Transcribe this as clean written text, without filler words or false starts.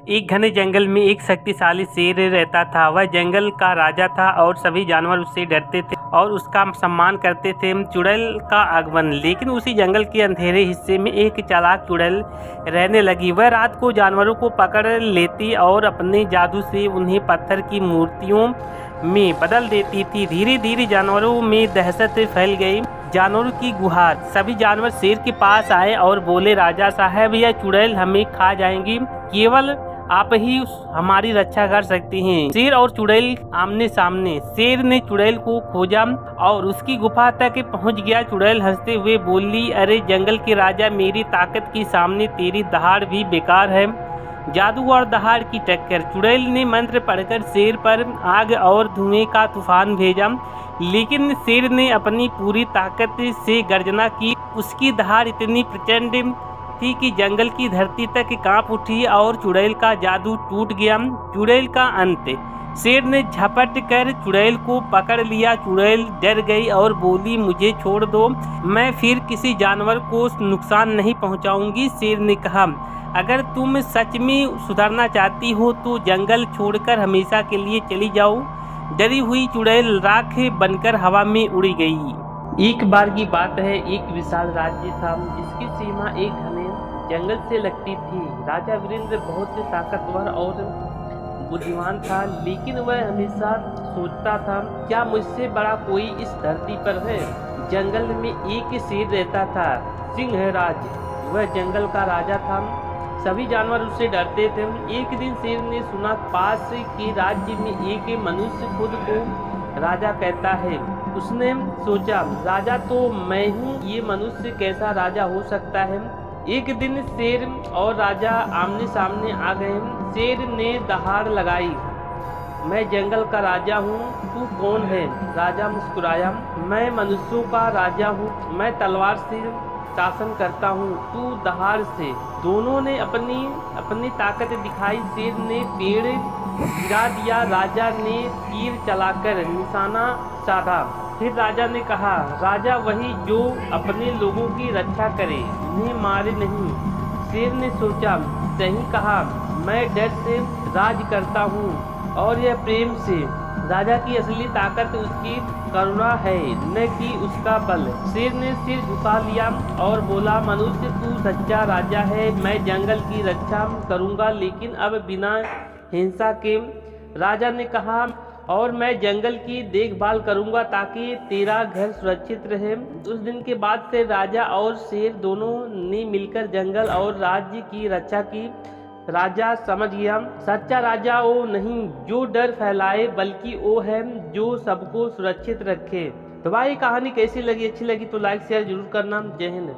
एक घने जंगल में एक शक्तिशाली शेर रहता था। वह जंगल का राजा था और सभी जानवर उससे डरते थे और उसका सम्मान करते थे। चुड़ैल का आगमन। लेकिन उसी जंगल के अंधेरे हिस्से में एक चालाक चुड़ैल रहने लगी। वह रात को जानवरों को पकड़ लेती और अपने जादू से उन्हें पत्थर की मूर्तियों में बदल देती थी। धीरे धीरे जानवरों में दहशत फैल गई। जानवरों की गुहार। सभी जानवर शेर के पास आए और बोले, राजा साहब, यह चुड़ैल हमें खा जाएंगी। केवल आप ही हमारी रक्षा कर सकते हैं। शेर और चुड़ैल आमने सामने। शेर ने चुड़ैल को खोजा और उसकी गुफा तक पहुंच गया। चुड़ैल हंसते हुए बोली, अरे जंगल के राजा, मेरी ताकत के सामने तेरी दहाड़ भी बेकार है। जादू और दहाड़ की टक्कर। चुड़ैल ने मंत्र पढ़कर शेर पर आग और धुएं का तूफान भेजा, लेकिन शेर ने अपनी पूरी ताकत से गर्जना की। उसकी दहाड़ इतनी प्रचंड थी कि जंगल की धरती तक कांप उठी और चुड़ैल का जादू टूट गया। चुड़ैल का अंत। शेर ने झपट कर चुड़ैल को पकड़ लिया। चुड़ैल डर गई और बोली, मुझे छोड़ दो, मैं फिर किसी जानवर को नुकसान नहीं पहुंचाऊंगी। शेर ने कहा, अगर तुम सच में सुधरना चाहती हो तो जंगल छोड़कर हमेशा के लिए चली जाओ। डरी हुई चुड़ैल राख बनकर हवा में उड़ी गई। एक बार की बात है, एक विशाल राज्य था जिसकी सीमा एक घने जंगल से लगती थी। राजा वीरेंद्र बहुत ताकतवर और बुद्धिमान था, लेकिन वह हमेशा सोचता था, क्या मुझसे बड़ा कोई इस धरती पर है। जंगल में एक शेर रहता था, सिंहराज। वह जंगल का राजा था। सभी जानवर उससे डरते थे। एक दिन शेर ने सुना, पास के राज्य में एक मनुष्य खुद को राजा कहता है। उसने सोचा, राजा तो मैं हूँ, ये मनुष्य कैसा राजा हो सकता है। एक दिन शेर और राजा आमने सामने आ गए। शेर ने दहाड़ लगाई, मैं जंगल का राजा हूँ, तू कौन है। राजा मुस्कुराया, मैं मनुष्यों का राजा हूँ, मैं तलवार से शासन करता हूँ, तू दहाड़ से। दोनों ने अपनी अपनी ताकत दिखाई। शेर ने पेड़ गिरा दिया, राजा ने तीर चलाकर निशाना साधा। फिर राजा ने कहा, राजा वही जो अपने लोगों की रक्षा करे, उन्हें मारे नहीं। शेर ने सोचा, सही कहा, मैं डर से राज करता हूँ और यह प्रेम से। राजा की असली ताकत उसकी करुणा है, न कि उसका बल। शेर ने सिर झुका लिया और बोला, मनुष्य तू सच्चा राजा है, मैं जंगल की रक्षा करूँगा, लेकिन अब बिना हिंसा के। राजा ने कहा, और मैं जंगल की देखभाल करूंगा ताकि तेरा घर सुरक्षित रहे। उस दिन के बाद से राजा और शेर दोनों ने मिलकर जंगल और राज्य की रक्षा की। राजा समझ गया, सच्चा राजा वो नहीं जो डर फैलाए, बल्कि वो है जो सबको सुरक्षित रखे। तो भाई कहानी कैसी लगी? अच्छी लगी तो लाइक शेयर जरूर करना। जय हिंद।